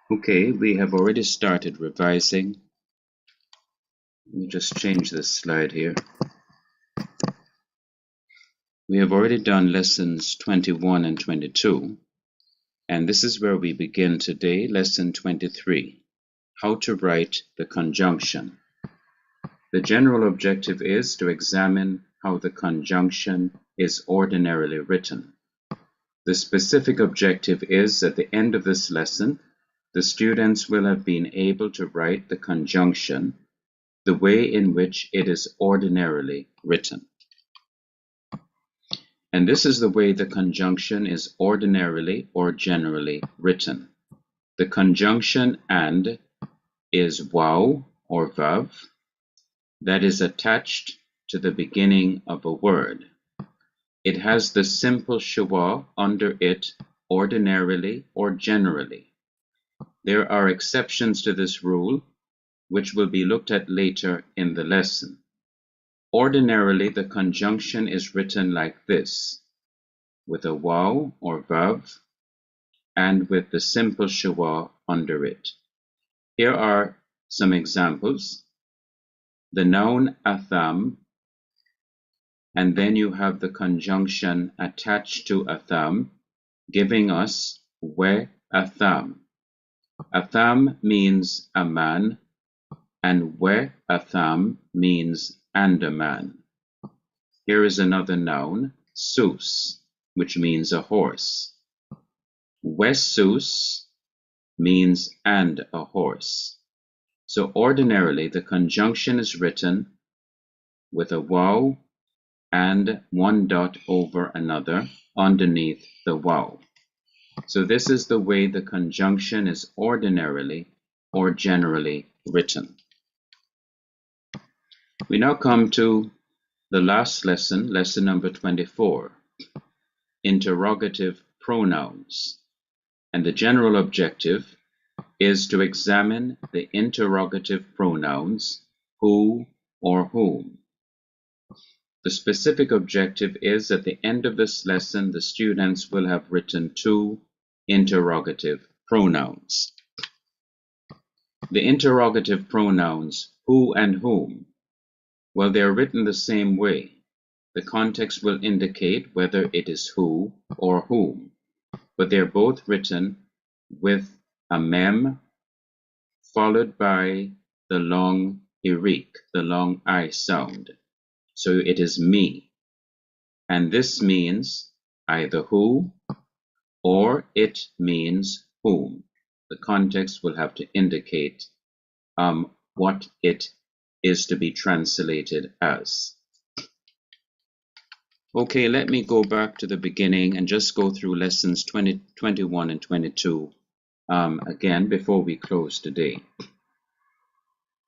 Okay, we have already started revising. Let me just change this slide here. We have already done lessons 21 and 22, and this is where we begin today, lesson 23, how to write the conjunction. The general objective is to examine how the conjunction is ordinarily written. The specific objective is, at the end of this lesson, the students will have been able to write the conjunction the way in which it is ordinarily written. And this is the way the conjunction is ordinarily or generally written. The conjunction and is waw or vav that is attached to the beginning of a word. It has the simple schwa under it ordinarily or generally. There are exceptions to this rule, which will be looked at later in the lesson. Ordinarily, the conjunction is written like this, with a waw or vav, and with the simple schwa under it. Here are some examples. The noun atham, and then you have the conjunction attached to atham, giving us we atham. Atham means a man, and we atham means and a man. Here is another noun, sus, which means a horse. Wesus means and a horse. So ordinarily the conjunction is written with a waw and one dot over another underneath the waw. So this is the way the conjunction is ordinarily or generally written. We now come to the last lesson, lesson number 24, Interrogative Pronouns. And the general objective is to examine the interrogative pronouns who or whom. The specific objective is, at the end of this lesson, the students will have written 2 interrogative pronouns. The interrogative pronouns who and whom, well, they're written the same way. The context will indicate whether it is who or whom, but they're both written with a mem followed by the long irik, the long I sound. So it is me. And this means either who or it means whom. The context will have to indicate what it is to be translated as. Okay, let me go back to the beginning and just go through lessons 20, 21, and 22 again before we close today.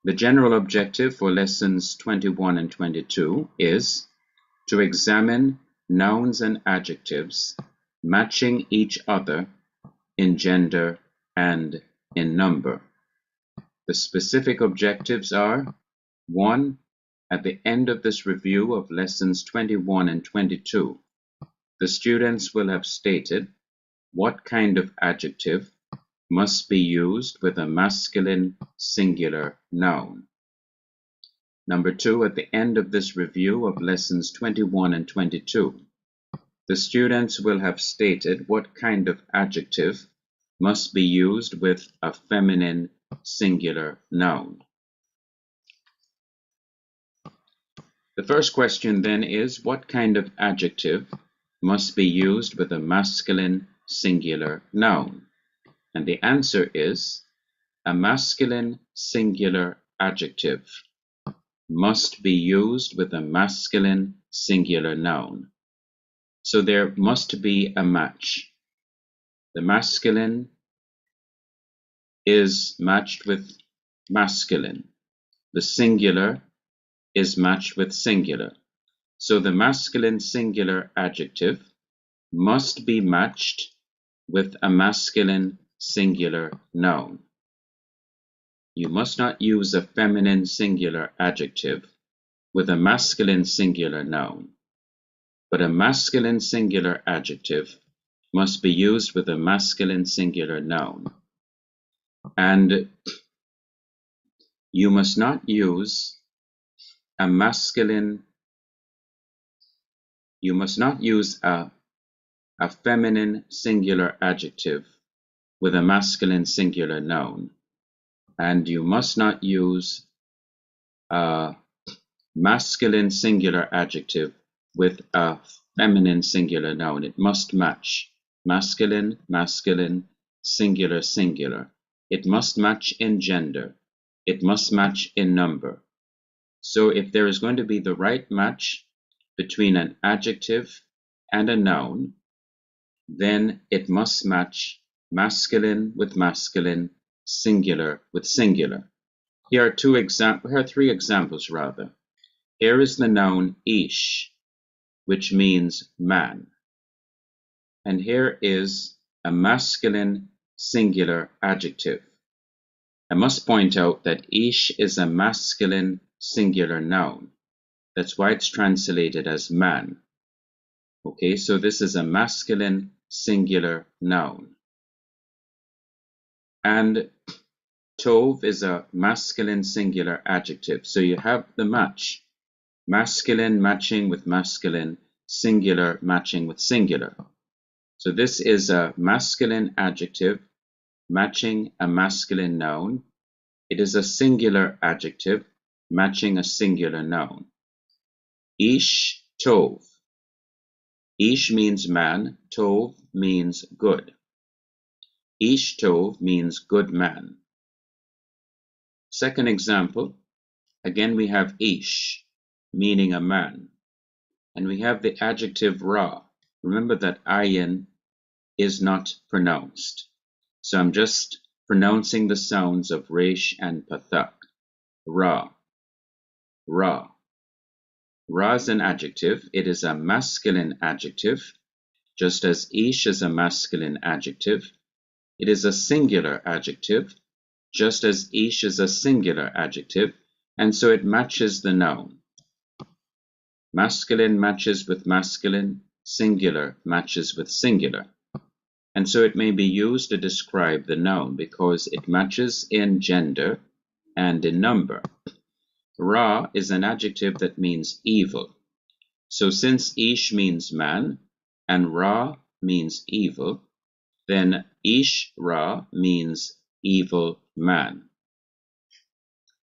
The general objective for lessons 21 and 22 is to examine nouns and adjectives matching each other in gender and in number. The specific objectives are: 1. At the end of this review of lessons 21 and 22, the students will have stated what kind of adjective must be used with a masculine singular noun. Number 2, at the end of this review of lessons 21 and 22, the students will have stated what kind of adjective must be used with a feminine singular noun. The first question then is, what kind of adjective must be used with a masculine singular noun? And the answer is, a masculine singular adjective must be used with a masculine singular noun. So there must be a match. The masculine is matched with masculine. The singular is matched with singular. So the masculine singular adjective must be matched with a masculine singular noun. You must not use a feminine singular adjective with a masculine singular noun, but a masculine singular adjective must be used with a masculine singular noun. And you must not use a masculine, you must not use a feminine singular adjective with a masculine singular noun. And you must not use a masculine singular adjective with a feminine singular noun. It must match. Masculine, masculine, singular, singular. It must match in gender. It must match in number. So if there is going to be the right match between an adjective and a noun, then it must match masculine with masculine, singular with singular. Here are three examples rather. Here is the noun ish, which means man. And here is a masculine singular adjective. I must point out that ish is a masculine singular noun. That's why it's translated as man. Okay, so this is a masculine singular noun. And tov is a masculine singular adjective. So you have the match. Masculine matching with masculine, singular matching with singular. So this is a masculine adjective matching a masculine noun. It is a singular adjective matching a singular noun. Ish tov. Ish means man, tov means good. Ish tov means good man. Second example, again we have ish, meaning a man. And we have the adjective ra. Remember that ayin is not pronounced. So I'm just pronouncing the sounds of resh and pathak. Ra. Ra. Ra is an adjective. It is a masculine adjective, just as ish is a masculine adjective. It is a singular adjective, just as ish is a singular adjective, and so it matches the noun. Masculine matches with masculine, singular matches with singular. And so it may be used to describe the noun because it matches in gender and in number. Ra is an adjective that means evil. So since ish means man and ra means evil, then ish ra means evil man.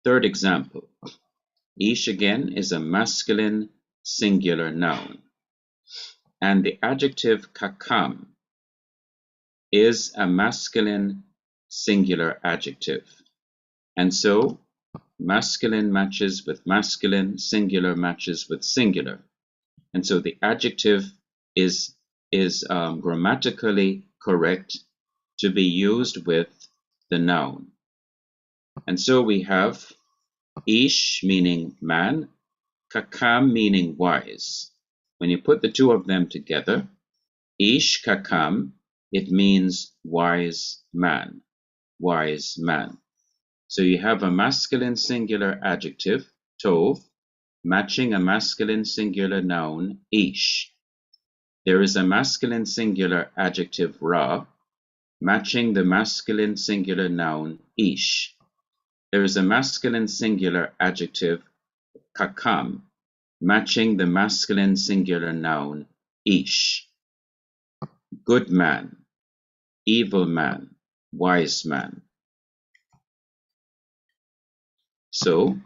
Third example, ish again is a masculine singular noun. And the adjective kakam is a masculine singular adjective. And so masculine matches with masculine, singular matches with singular. And so the adjective is grammatically correct to be used with the noun. And so we have ish meaning man, kakam meaning wise. When you put the two of them together, ish kakam, it means wise man, wise man. So you have a masculine singular adjective, tov, matching a masculine singular noun, ish. There is a masculine singular adjective, ra, matching the masculine singular noun, ish. There is a masculine singular adjective, kakam, matching the masculine singular noun, ish. Good man, evil man, wise man. So,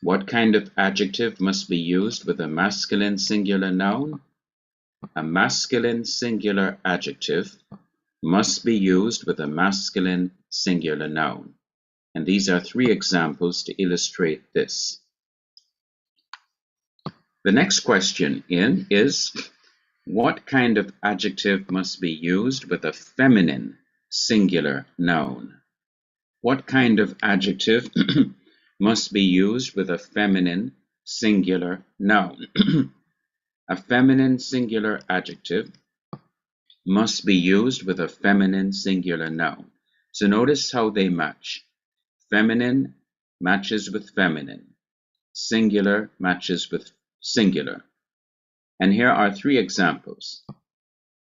what kind of adjective must be used with a masculine singular noun? A masculine singular adjective must be used with a masculine singular noun. And these are three examples to illustrate this. The next question is, what kind of adjective must be used with a feminine singular noun? What kind of adjective must be used with a feminine singular noun? A feminine singular adjective must be used with a feminine singular noun. So notice how they match. Feminine matches with feminine. Singular matches with singular. And here are three examples.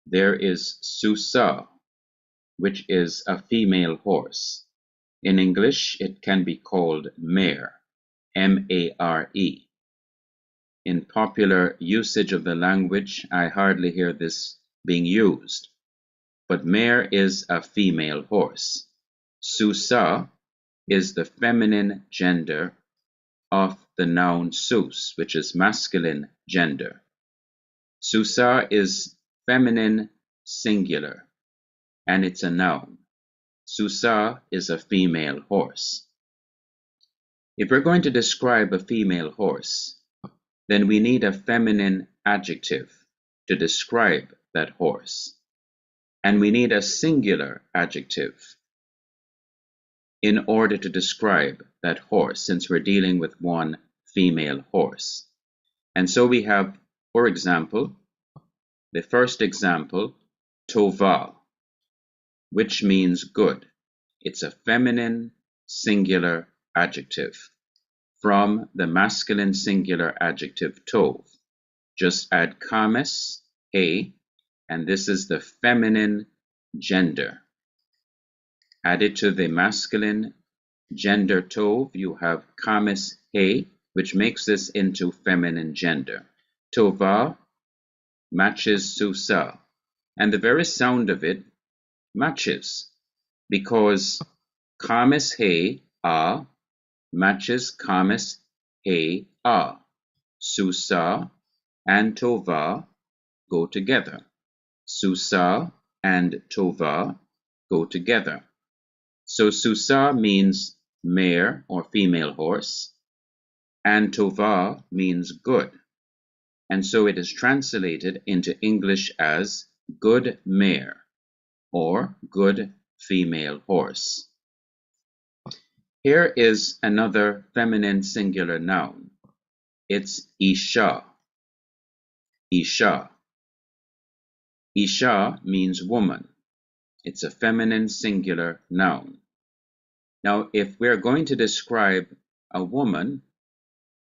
There is Susa, which is a female horse. In English, it can be called mare, M-A-R-E. In popular usage of the language, I hardly hear this being used, but mare is a female horse. Susa is the feminine gender of the noun sus, which is masculine gender. Susa is feminine singular, and it's a noun. Susa is a female horse. If we're going to describe a female horse, then we need a feminine adjective to describe that horse. And we need a singular adjective in order to describe that horse, since we're dealing with one female horse. And so we have, for example, the first example, tova, which means good. It's a feminine singular adjective from the masculine singular adjective tov. Just add kames, a, and this is the feminine gender. Added to the masculine gender tov, you have kames, he, which makes this into feminine gender. Tova matches susa, and the very sound of it matches, because kames he a matches kames he a. Susa and tova go together. Susa and tova go together. So susa means mare or female horse, and tova means good. And so it is translated into English as good mare or good female horse. Here is another feminine singular noun. It's isha. Isha. Isha means woman. It's a feminine singular noun. Now, if we're going to describe a woman,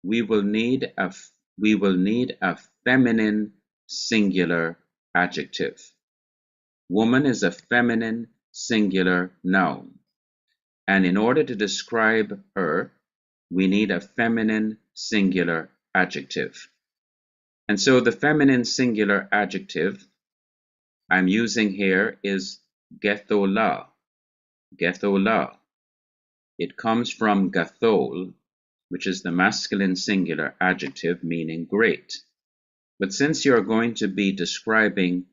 we will need a feminine singular adjective. Woman is a feminine singular noun. And in order to describe her, we need a feminine singular adjective. And so the feminine singular adjective I'm using here is gethola. Gethola. It comes from gathol, which is the masculine singular adjective meaning great. But since you're going to be describing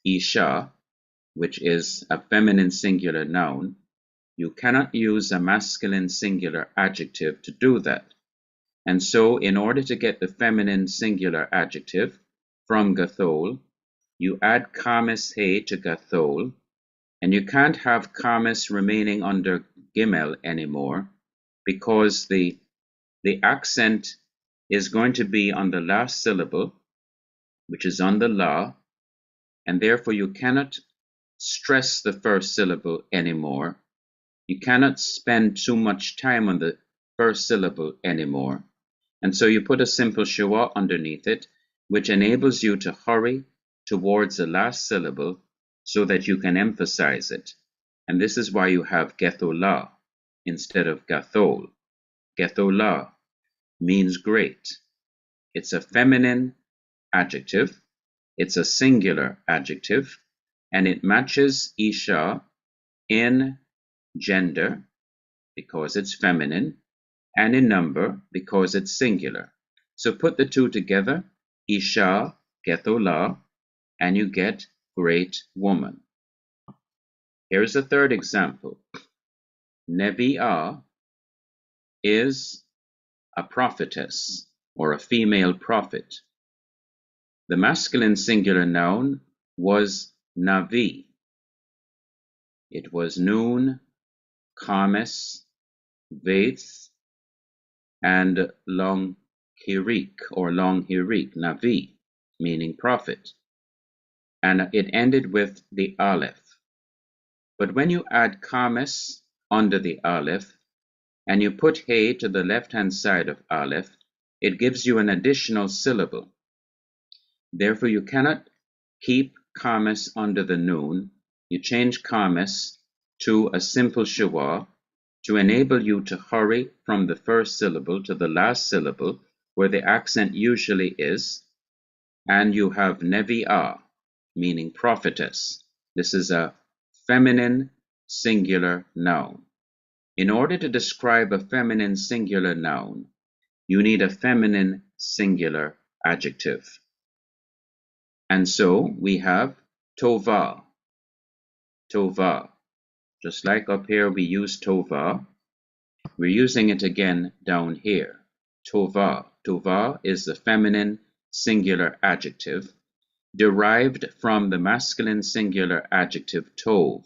isha, which is a feminine singular noun, you cannot use a masculine singular adjective to do that. And so in order to get the feminine singular adjective from gathol, you add kames he to gathol, and you can't have kames remaining under gimel anymore, because the accent is going to be on the last syllable, which is on the la, and therefore you cannot stress the first syllable anymore. You cannot spend too much time on the first syllable anymore. And so you put a simple shua underneath it, which enables you to hurry towards the last syllable so that you can emphasize it. And this is why you have gethola instead of gathol. Gethola means great. It's a feminine adjective. It's a singular adjective, and it matches isha in gender because it's feminine, and in number because it's singular. So put the two together, isha, gethola, and you get great woman. Here's a third example. Nevi'ah is a prophetess or a female prophet. The masculine singular noun was navi. It was nun, kames, veth, and long hirik or long hirik, navi, meaning prophet. And it ended with the aleph. But when you add kames under the aleph, and you put he to the left-hand side of aleph, it gives you an additional syllable. Therefore, you cannot keep kames under the nun. You change kames to a simple shua, to enable you to hurry from the first syllable to the last syllable where the accent usually is, and you have nevi'ah, meaning prophetess. This is a feminine singular noun. In order to describe a feminine singular noun, you need a feminine singular adjective. And so we have tova, tova. Just like up here we use tova, we're using it again down here. Tova. Tova is the feminine singular adjective derived from the masculine singular adjective tov.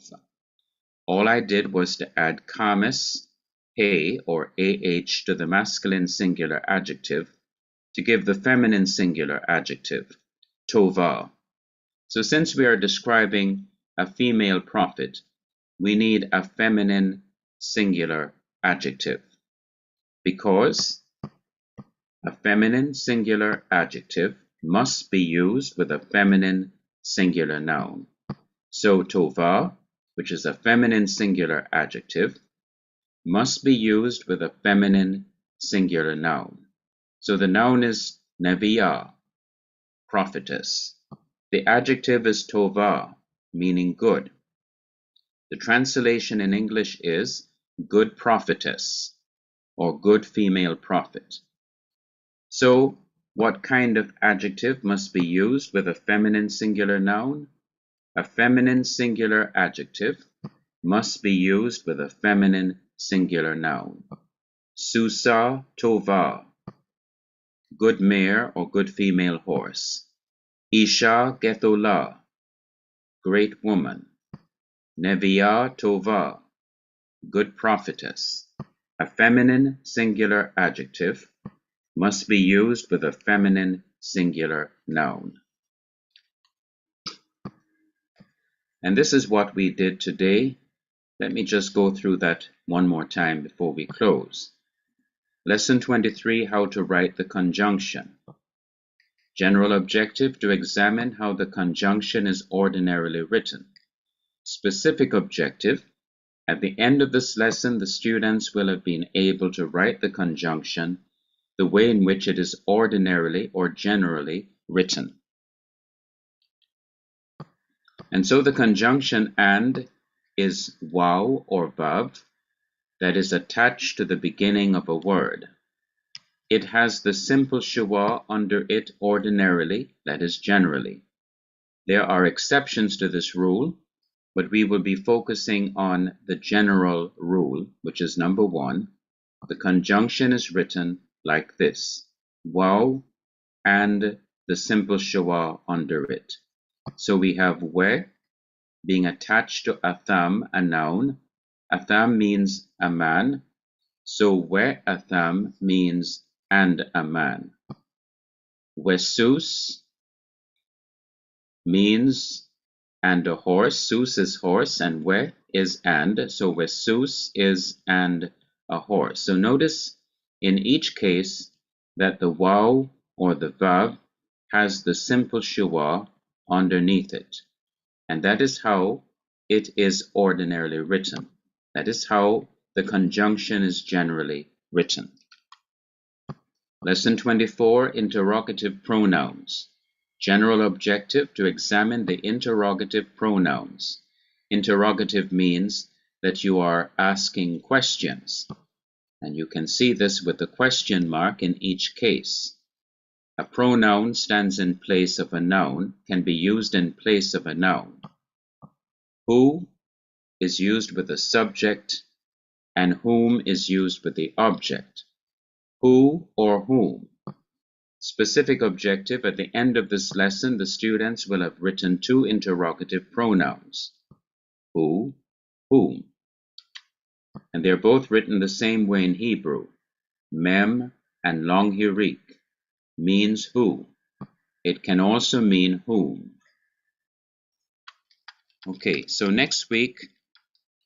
All I did was to add kamis, he or ah to the masculine singular adjective to give the feminine singular adjective, tova. So since we are describing a female prophet, we need a feminine singular adjective, because a feminine singular adjective must be used with a feminine singular noun. So tova, which is a feminine singular adjective, must be used with a feminine singular noun. So the noun is nevi'ah, prophetess. The adjective is tova, meaning good. The translation in English is good prophetess or good female prophet. So what kind of adjective must be used with a feminine singular noun? A feminine singular adjective must be used with a feminine singular noun. Susa tova, good mare or good female horse. Isha getholah, great woman. Nevi'ah tova, good prophetess. A feminine singular adjective must be used with a feminine singular noun. And this is what we did today. Let me just go through that one more time before we close. Lesson 23, how to write the conjunction. General objective, to examine how the conjunction is ordinarily written. Specific objective, at the end of this lesson, the students will have been able to write the conjunction the way in which it is ordinarily or generally written. And so the conjunction and is waw or vav that is attached to the beginning of a word. It has the simple shua under it ordinarily, that is generally. There are exceptions to this rule, but we will be focusing on the general rule, which is number 1. The conjunction is written like this: waw and the simple shua under it. So we have we being attached to atham, a noun. Atham means a man, so we atham means and a man. Wesus means and a horse. Sus is horse and we is and, so wesus is and a horse. So notice in each case that the waw or the vav has the simple shua underneath it. And that is how it is ordinarily written. That is how the conjunction is generally written. Lesson 24, Interrogative Pronouns. General objective, to examine the interrogative pronouns. Interrogative means that you are asking questions. And you can see this with the question mark in each case. A pronoun stands in place of a noun, can be used in place of a noun. Who is used with the subject, and whom is used with the object. Who or whom. Specific objective, at the end of this lesson, the students will have written 2 interrogative pronouns. Who, whom. And they're both written the same way in Hebrew. Mem and long hirik means who. It can also mean whom. Okay, so next week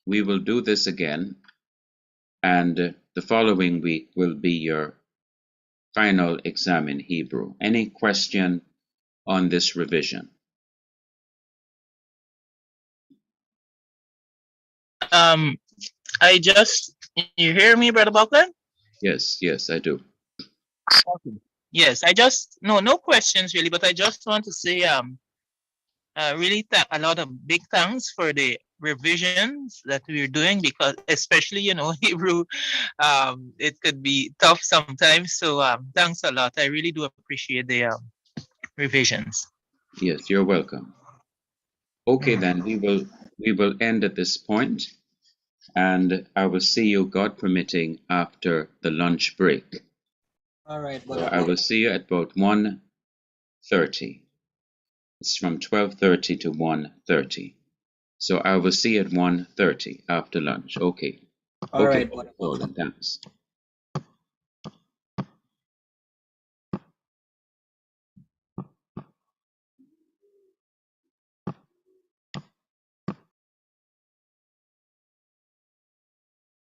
we will do this again, and the following week will be your final exam in Hebrew. Any question on this revision? I just You hear me, Brother Buckland? Yes, yes, I do. Okay. Yes, I just no questions really, but I just want to say really a lot of big thanks for the revisions that we're doing, because especially Hebrew, it could be tough sometimes. So thanks a lot. I really do appreciate the revisions. Yes, you're welcome. Okay, then we will end at this point, and I will see you, God permitting, after the lunch break. All right, So Brother I will Buck. see you at about 1:30. It's from 12:30 to 1:30. So I will see you at 1:30 after lunch. Okay. All Okay, right, Brother Brother Buck. Roland, thanks.